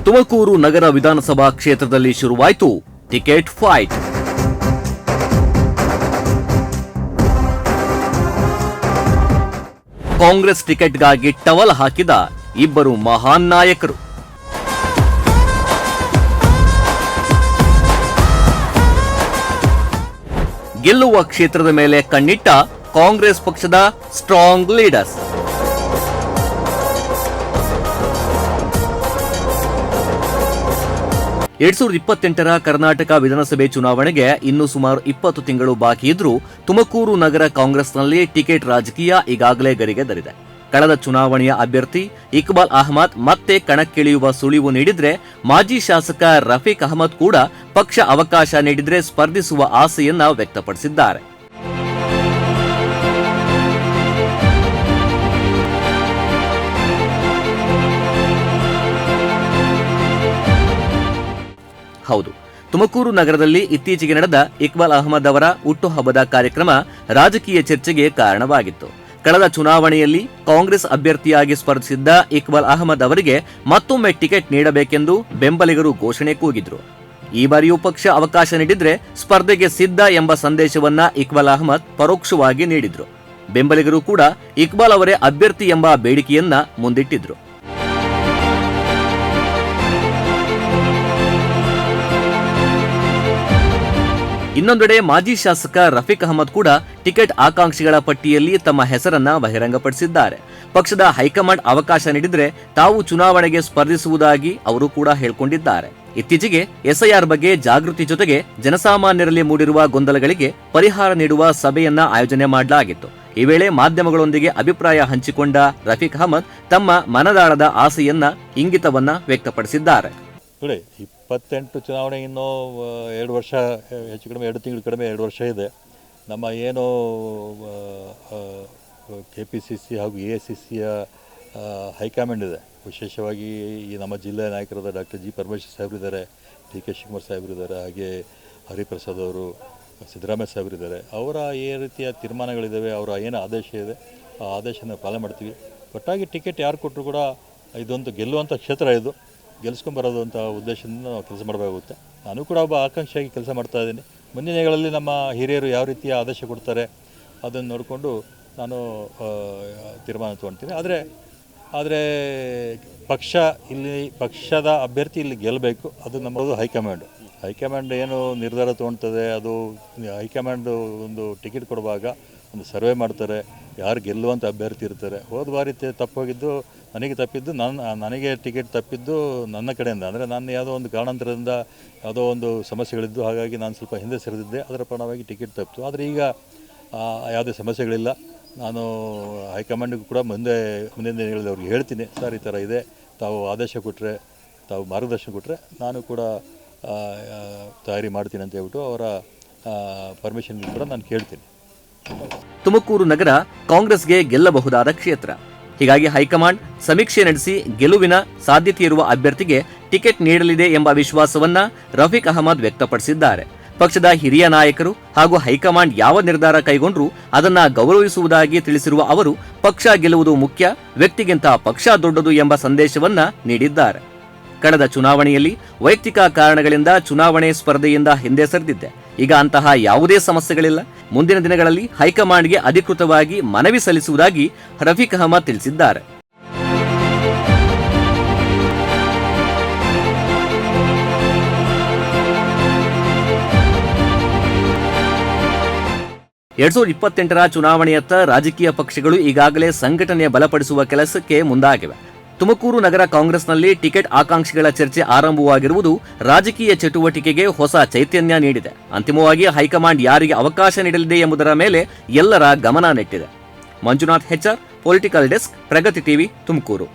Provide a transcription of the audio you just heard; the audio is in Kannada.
ತುಮಕೂರು ನಗರ ವಿಧಾನಸಭಾ ಕ್ಷೇತ್ರದಲ್ಲಿ ಶುರುವಾಯಿತು ಟಿಕೆಟ್ ಫೈಟ್. ಕಾಂಗ್ರೆಸ್ ಟಿಕೆಟ್ಗಾಗಿ ಟವಲ್ ಹಾಕಿದ ಇಬ್ಬರು ಮಹಾನ್ ನಾಯಕರು. ಗೆಲ್ಲುವ ಕ್ಷೇತ್ರದ ಮೇಲೆ ಕಣ್ಣಿಟ್ಟ ಕಾಂಗ್ರೆಸ್ ಪಕ್ಷದ ಸ್ಟ್ರಾಂಗ್ ಲೀಡರ್ಸ್. ಎರಡ್ 2028ರ ಕರ್ನಾಟಕ ವಿಧಾನಸಭೆ ಚುನಾವಣೆಗೆ ಇನ್ನೂ ಸುಮಾರು 20 ತಿಂಗಳು ಬಾಕಿ ಇದ್ರೂ ತುಮಕೂರು ನಗರ ಕಾಂಗ್ರೆಸ್ನಲ್ಲಿ ಟಿಕೆಟ್ ರಾಜಕೀಯ ಈಗಾಗಲೇ ಗರಿಗೆದರಿದೆ. ಕಳೆದ ಚುನಾವಣೆಯ ಅಭ್ಯರ್ಥಿ ಇಕ್ಬಾಲ್ ಅಹಮದ್ ಮತ್ತೆ ಕಣಕ್ಕಿಳಿಯುವ ಸುಳಿವು ನೀಡಿದ್ರೆ, ಮಾಜಿ ಶಾಸಕ ರಫೀಕ್ ಅಹಮದ್ ಕೂಡ ಪಕ್ಷ ಅವಕಾಶ ನೀಡಿದ್ರೆ ಸ್ಪರ್ಧಿಸುವ ಆಸೆಯನ್ನ ವ್ಯಕ್ತಪಡಿಸಿದ್ದಾರೆ. ಹೌದು, ತುಮಕೂರು ನಗರದಲ್ಲಿ ಇತ್ತೀಚೆಗೆ ನಡೆದ ಇಕ್ಬಾಲ್ ಅಹಮದ್ ಅವರ ಹುಟ್ಟುಹಬ್ಬದ ಕಾರ್ಯಕ್ರಮ ರಾಜಕೀಯ ಚರ್ಚೆಗೆ ಕಾರಣವಾಗಿತ್ತು. ಕಳೆದ ಚುನಾವಣೆಯಲ್ಲಿ ಕಾಂಗ್ರೆಸ್ ಅಭ್ಯರ್ಥಿಯಾಗಿ ಸ್ಪರ್ಧಿಸಿದ್ದ ಇಕ್ಬಾಲ್ ಅಹಮದ್ ಅವರಿಗೆ ಮತ್ತೊಮ್ಮೆ ಟಿಕೆಟ್ ನೀಡಬೇಕೆಂದು ಬೆಂಬಲಿಗರು ಘೋಷಣೆ ಕೂಗಿದ್ರು. ಈ ಬಾರಿಯೂ ಪಕ್ಷ ಅವಕಾಶ ನೀಡಿದ್ರೆ ಸ್ಪರ್ಧೆಗೆ ಸಿದ್ಧ ಎಂಬ ಸಂದೇಶವನ್ನ ಇಕ್ಬಾಲ್ ಅಹಮದ್ ಪರೋಕ್ಷವಾಗಿ ನೀಡಿದ್ರು. ಬೆಂಬಲಿಗರು ಕೂಡ ಇಕ್ಬಾಲ್ ಅವರೇ ಅಭ್ಯರ್ಥಿ ಎಂಬ ಬೇಡಿಕೆಯನ್ನ ಮುಂದಿಟ್ಟಿದ್ರು. ಇನ್ನೊಂದೆಡೆ ಮಾಜಿ ಶಾಸಕ ರಫೀಕ್ ಅಹಮದ್ ಕೂಡ ಟಿಕೆಟ್ ಆಕಾಂಕ್ಷಿಗಳ ಪಟ್ಟಿಯಲ್ಲಿ ತಮ್ಮ ಹೆಸರನ್ನ ಬಹಿರಂಗಪಡಿಸಿದ್ದಾರೆ. ಪಕ್ಷದ ಹೈಕಮಾಂಡ್ ಅವಕಾಶ ನೀಡಿದ್ರೆ ತಾವು ಚುನಾವಣೆಗೆ ಸ್ಪರ್ಧಿಸುವುದಾಗಿ ಅವರು ಕೂಡ ಹೇಳಿಕೊಂಡಿದ್ದಾರೆ. ಇತ್ತೀಚೆಗೆ ಎಸ್ಐಆರ್ ಬಗ್ಗೆ ಜಾಗೃತಿ ಜೊತೆಗೆ ಜನಸಾಮಾನ್ಯರಲ್ಲಿ ಮೂಡಿರುವ ಗೊಂದಲಗಳಿಗೆ ಪರಿಹಾರ ನೀಡುವ ಸಭೆಯನ್ನ ಆಯೋಜನೆ ಮಾಡಲಾಗಿತ್ತು. ಈ ವೇಳೆ ಮಾಧ್ಯಮಗಳೊಂದಿಗೆ ಅಭಿಪ್ರಾಯ ಹಂಚಿಕೊಂಡ ರಫೀಕ್ ಅಹಮದ್ ತಮ್ಮ ಮನದಾಳದ ಆಸೆಯನ್ನ ಇಂಗಿತವನ್ನ ವ್ಯಕ್ತಪಡಿಸಿದ್ದಾರೆ. 28 ಚುನಾವಣೆ ಇನ್ನೂ 2 ವರ್ಷ ಹೆಚ್ಚು ಕಡಿಮೆ 2 ತಿಂಗಳು ಕಡಿಮೆ 2 ವರ್ಷ ಇದೆ. ನಮ್ಮ ಏನು KPCC ಹಾಗೂ AICCಯ ಹೈಕಮಾಂಡ್ ಇದೆ, ವಿಶೇಷವಾಗಿ ಈ ನಮ್ಮ ಜಿಲ್ಲೆಯ ನಾಯಕರಾದ ಡಾಕ್ಟರ್ ಜಿ ಪರಮೇಶ್ವರ್ ಸಾಹೇಬರಿದ್ದಾರೆ, DK ಶಿವಕುಮಾರ್ ಸಾಹೇಬರಿದ್ದಾರೆ, ಹಾಗೆ ಹರಿಪ್ರಸಾದ್ ಅವರು, ಸಿದ್ದರಾಮಯ್ಯ ಸಾಹೇಬರಿದ್ದಾರೆ. ಅವರ ಈ ರೀತಿಯ ತೀರ್ಮಾನಗಳಿದ್ದಾವೆ, ಅವರ ಏನು ಆದೇಶ ಇದೆ ಆ ಆದೇಶನ ಪಾಲನೆ ಮಾಡ್ತೀವಿ. ಒಟ್ಟಾಗಿ ಟಿಕೆಟ್ ಯಾರು ಕೊಟ್ಟರು ಕೂಡ ಇದೊಂದು ಗೆಲ್ಲುವಂಥ ಕ್ಷೇತ್ರ, ಇದು ಗೆಲ್ಲಿಸ್ಕೊಂಬರೋದು ಅಂತ ಉದ್ದೇಶದಿಂದ ನಾವು ಕೆಲಸ ಮಾಡಬೇಕಾಗುತ್ತೆ. ನಾನು ಕೂಡ ಒಬ್ಬ ಆಕಾಂಕ್ಷಿಯಾಗಿ ಕೆಲಸ ಮಾಡ್ತಾ ಇದ್ದೀನಿ. ಮುಂದಿನ ದಿನಗಳಲ್ಲಿ ನಮ್ಮ ಹಿರಿಯರು ಯಾವ ರೀತಿಯ ಆದೇಶ ಕೊಡ್ತಾರೆ ಅದನ್ನು ನೋಡಿಕೊಂಡು ನಾನು ತೀರ್ಮಾನ ತೊಗೊಳ್ತೀನಿ. ಆದರೆ ಪಕ್ಷದ ಅಭ್ಯರ್ಥಿ ಇಲ್ಲಿ ಗೆಲ್ಲಬೇಕು, ಅದು ನಮ್ಮದು ಹೈಕಮಾಂಡ್ ಏನು ನಿರ್ಧಾರ ತೊಗೊಳ್ತದೆ, ಅದು ಹೈಕಮಾಂಡ್ ಒಂದು ಟಿಕೆಟ್ ಕೊಡುವಾಗ ಒಂದು ಸರ್ವೆ ಮಾಡ್ತಾರೆ, ಯಾರು ಗೆಲ್ಲುವಂಥ ಅಭ್ಯರ್ಥಿ ಇರ್ತಾರೆ. ಹೋದ ಬಾರಿ ತಪ್ಪೋಗಿದ್ದು ನನಗೆ ತಪ್ಪಿದ್ದು, ನನಗೆ ಟಿಕೆಟ್ ತಪ್ಪಿದ್ದು ನನ್ನ ಕಡೆಯಿಂದ. ಅಂದರೆ ನಾನು ಯಾವುದೋ ಒಂದು ಕಾರಣಾಂತರದಿಂದ ಯಾವುದೋ ಒಂದು ಸಮಸ್ಯೆಗಳಿದ್ದು, ಹಾಗಾಗಿ ನಾನು ಸ್ವಲ್ಪ ಹಿಂದೆ ಸರಿದಿದ್ದೆ, ಅದರ ಪರಿಣಾಮವಾಗಿ ಟಿಕೆಟ್ ತಪ್ಪಿತು. ಆದರೆ ಈಗ ಯಾವುದೇ ಸಮಸ್ಯೆಗಳಿಲ್ಲ. ನಾನು ಹೈಕಮಾಂಡಿಗೂ ಕೂಡ ಮುಂದಿನ ದಿನಗಳಲ್ಲಿ ಅವ್ರಿಗೆ ಹೇಳ್ತೀನಿ, ಸರ್ ಈ ಥರ ಇದೆ, ತಾವು ಆದೇಶ ಕೊಟ್ಟರೆ, ತಾವು ಮಾರ್ಗದರ್ಶನ ಕೊಟ್ಟರೆ ನಾನು ಕೂಡ ತಯಾರಿ ಮಾಡ್ತೀನಿ ಅಂತ ಹೇಳ್ಬಿಟ್ಟು ಅವರ ಪರ್ಮಿಷನ್ ಕೂಡ ನಾನು ಕೇಳ್ತೀನಿ. ತುಮಕೂರು ನಗರ ಕಾಂಗ್ರೆಸ್ಗೆ ಗೆಲ್ಲಬಹುದಾದ ಕ್ಷೇತ್ರ. ಹೀಗಾಗಿ ಹೈಕಮಾಂಡ್ ಸಮೀಕ್ಷೆ ನಡೆಸಿ ಗೆಲುವಿನ ಸಾಧ್ಯತೆ ಇರುವ ಅಭ್ಯರ್ಥಿಗೆ ಟಿಕೆಟ್ ನೀಡಲಿದೆ ಎಂಬ ವಿಶ್ವಾಸವನ್ನ ರಫೀಕ್ ಅಹಮದ್ ವ್ಯಕ್ತಪಡಿಸಿದ್ದಾರೆ. ಪಕ್ಷದ ಹಿರಿಯ ನಾಯಕರು ಹಾಗೂ ಹೈಕಮಾಂಡ್ ಯಾವ ನಿರ್ಧಾರ ಕೈಗೊಂಡ್ರೂ ಅದನ್ನ ಗೌರವಿಸುವುದಾಗಿ ತಿಳಿಸಿರುವ ಅವರು, ಪಕ್ಷ ಗೆಲ್ಲುವುದು ಮುಖ್ಯ, ವ್ಯಕ್ತಿಗಿಂತ ಪಕ್ಷ ದೊಡ್ಡದು ಎಂಬ ಸಂದೇಶವನ್ನ ನೀಡಿದ್ದಾರೆ. ಕಳೆದ ಚುನಾವಣೆಯಲ್ಲಿ ವೈಯಕ್ತಿಕ ಕಾರಣಗಳಿಂದ ಚುನಾವಣೆ ಸ್ಪರ್ಧೆಯಿಂದ ಹಿಂದೆ ಸರಿದಿದ್ದೆ. ಈಗ ಅಂತಹ ಯಾವುದೇ ಸಮಸ್ಯೆಗಳಿಲ್ಲ. ಮುಂದಿನ ದಿನಗಳಲ್ಲಿ ಹೈಕಮಾಂಡ್ಗೆ ಅಧಿಕೃತವಾಗಿ ಮನವಿ ಸಲ್ಲಿಸುವುದಾಗಿ ರಫೀಕ್ ಅಹಮದ್ ತಿಳಿಸಿದ್ದಾರೆ. ಎರಡ್ 2028ರ ಚುನಾವಣೆಯತ್ತ ರಾಜಕೀಯ ಪಕ್ಷಗಳು ಈಗಾಗಲೇ ಸಂಘಟನೆ ಬಲಪಡಿಸುವ ಕೆಲಸಕ್ಕೆ ಮುಂದಾಗಿವೆ. ತುಮಕೂರು ನಗರ ಕಾಂಗ್ರೆಸ್ನಲ್ಲಿ ಟಿಕೆಟ್ ಆಕಾಂಕ್ಷಿಗಳ ಚರ್ಚೆ ಆರಂಭವಾಗಿರುವುದು ರಾಜಕೀಯ ಚಟುವಟಿಕೆಗೆ ಹೊಸ ಚೈತನ್ಯ ನೀಡಿದೆ. ಅಂತಿಮವಾಗಿ ಹೈಕಮಾಂಡ್ ಯಾರಿಗೆ ಅವಕಾಶ ನೀಡಲಿದೆ ಎಂಬುದರ ಮೇಲೆ ಎಲ್ಲರ ಗಮನ ನೆಟ್ಟಿದೆ. ಮಂಜುನಾಥ್ HR, ಪೊಲಿಟಿಕಲ್ ಡೆಸ್ಕ್, ಪ್ರಗತಿ ಟಿವಿ, ತುಮಕೂರು.